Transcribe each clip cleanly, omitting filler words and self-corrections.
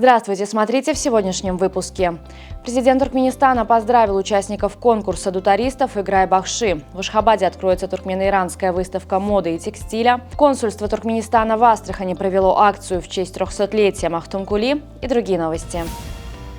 Здравствуйте, смотрите в сегодняшнем выпуске. Президент Туркменистана поздравил участников конкурса дутаристов «Играй Бахши». В Ашхабаде откроется туркмено-иранская выставка моды и текстиля. Консульство Туркменистана в Астрахани провело акцию в честь 300-летия Махтумкули и другие новости.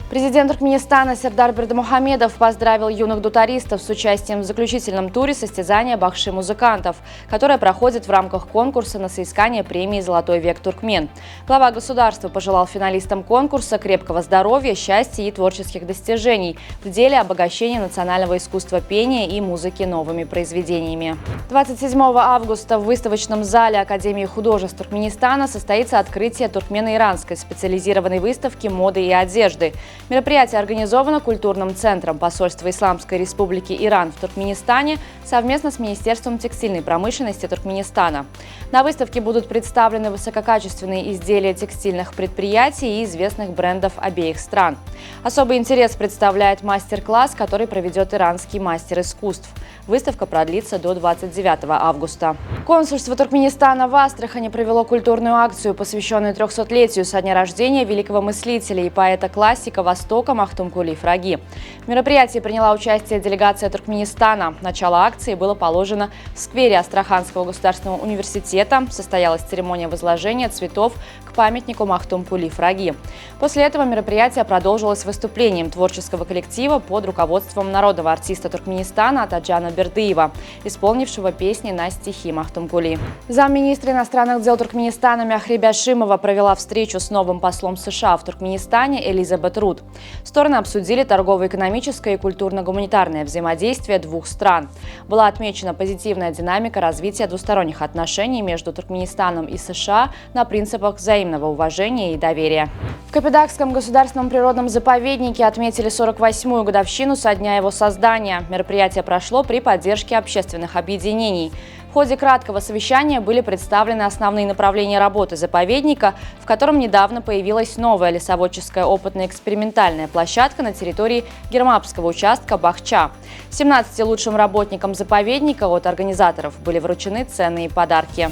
Президент Туркменистана Сердар Бердымухамедов поздравил юных дутаристов с участием в заключительном туре состязания Бахши музыкантов, которое проходит в рамках конкурса на соискание премии «Золотой век Туркмен». Глава государства пожелал финалистам конкурса крепкого здоровья, счастья и творческих достижений в деле обогащения национального искусства пения и музыки новыми произведениями. 27 августа в выставочном зале Академии художеств Туркменистана состоится открытие туркмено-иранской специализированной выставки моды и одежды. Мероприятие организовано культурным центром посольства Исламской Республики Иран в Туркменистане совместно с Министерством текстильной промышленности Туркменистана. На выставке будут представлены высококачественные изделия текстильных предприятий и известных брендов обеих стран. Особый интерес представляет мастер-класс, который проведет иранский мастер искусств. Выставка продлится до 29 августа. Консульство Туркменистана в Астрахани провело культурную акцию, посвященную 300-летию со дня рождения великого мыслителя и поэта-классика Востока Махтумкули Фраги. В мероприятии приняла участие делегация Туркменистана. Начало акции было положено в сквере Астраханского государственного университета. Состоялась церемония возложения цветов к памятнику Махтумкули Фраги. После этого мероприятие продолжилось выступлением творческого коллектива под руководством народного артиста Туркменистана Таджана Бердыева, исполнившего песни на стихи Махтумкули. Замминистра иностранных дел Туркменистана Мяхри Шимова провела встречу с новым послом США в Туркменистане Элизабет Рут. Стороны обсудили торгово-экономическое и культурно-гуманитарное взаимодействие двух стран. Была отмечена позитивная динамика развития двусторонних отношений между Туркменистаном и США на принципах взаимного уважения и доверия. В Капитакском государственном природном заповеднике отметили 48-ю годовщину со дня его создания. Мероприятие прошло при поддержке общественных объединений. В ходе краткого совещания были представлены основные направления работы заповедника, в котором недавно появилась новая лесоводческая опытно-экспериментальная площадка на территории Гермапского участка Бахча. 17 лучшим работникам заповедника от организаторов были вручены ценные подарки.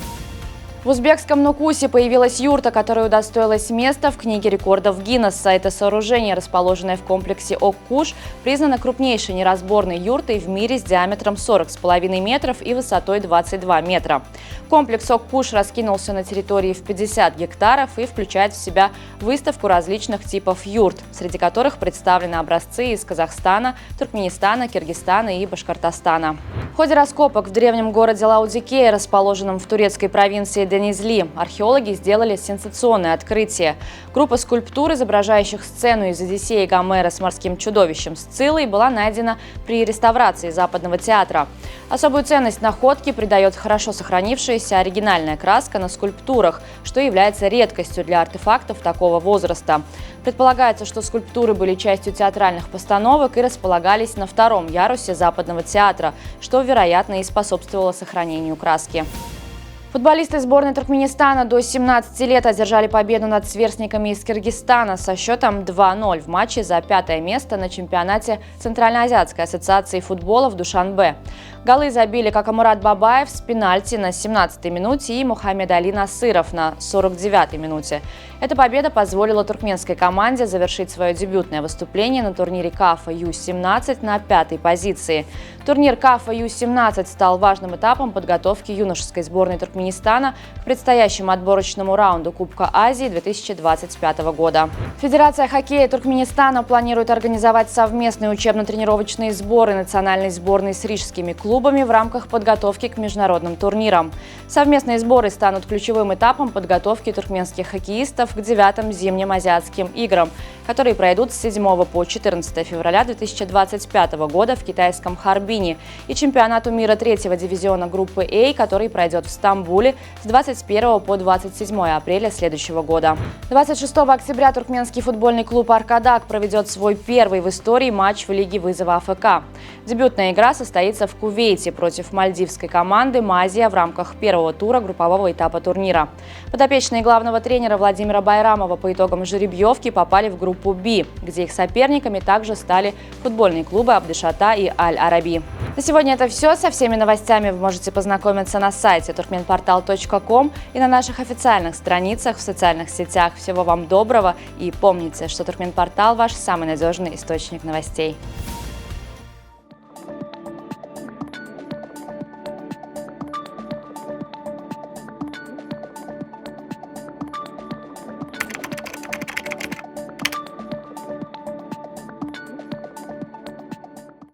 В узбекском Нукусе появилась юрта, которая удостоилась места в книге рекордов Гиннесса. Это сооружение, расположенное в комплексе Ок-Куш, признано крупнейшей неразборной юртой в мире с диаметром 40,5 метров и высотой 22 метра. Комплекс Ок-Куш раскинулся на территории в 50 гектаров и включает в себя выставку различных типов юрт, среди которых представлены образцы из Казахстана, Туркменистана, Киргизстана и Башкортостана. В ходе раскопок в древнем городе Лаудикея, расположенном в турецкой провинции Денизли, археологи сделали сенсационное открытие. Группа скульптур, изображающих сцену из «Одиссеи» Гомера с морским чудовищем Сциллой, была найдена при реставрации Западного театра. Особую ценность находки придает хорошо сохранившаяся оригинальная краска на скульптурах, что является редкостью для артефактов такого возраста. Предполагается, что скульптуры были частью театральных постановок и располагались на втором ярусе Западного театра, что, вероятно, и способствовало сохранению краски. Футболисты сборной Туркменистана до 17 лет одержали победу над сверстниками из Киргизстана со счетом 2-0 в матче за 5-е место на чемпионате Центральноазиатской ассоциации футбола в Душанбе. Голы забили Какамурат Бабаев с пенальти на 17-й минуте и Мухаммед Али Насыров на 49-й минуте. Эта победа позволила туркменской команде завершить свое дебютное выступление на турнире КАФА Ю-17 на 5-й позиции. Турнир КАФА Ю-17 стал важным этапом подготовки юношеской сборной Туркменистана к предстоящему отборочному раунду Кубка Азии 2025 года. Федерация хоккея Туркменистана планирует организовать совместные учебно-тренировочные сборы национальной сборной с рижскими клубами в рамках подготовки к международным турнирам. Совместные сборы станут ключевым этапом подготовки туркменских хоккеистов к 9-м зимним азиатским играм, которые пройдут с 7 по 14 февраля 2025 года в китайском Харбине, и чемпионату мира 3-го дивизиона группы А, который пройдет в Стамбуле с 21 по 27 апреля следующего года. 26 октября туркменский футбольный клуб «Аркадак» проведет свой первый в истории матч в Лиге вызова АФК. Дебютная игра состоится в Кувейте против мальдивской команды «Мазия» в рамках первого тура группового этапа турнира. Подопечные главного тренера Владимира Байрамова по итогам жеребьевки попали в группу «Б», где их соперниками также стали футбольные клубы «Абдешата» и «Аль-Араби». На сегодня это все. Со всеми новостями вы можете познакомиться на сайте turkmenportal.ru. turkmenportal.com и на наших официальных страницах в социальных сетях. Всего вам доброго и помните, что Туркменпортал – ваш самый надежный источник новостей.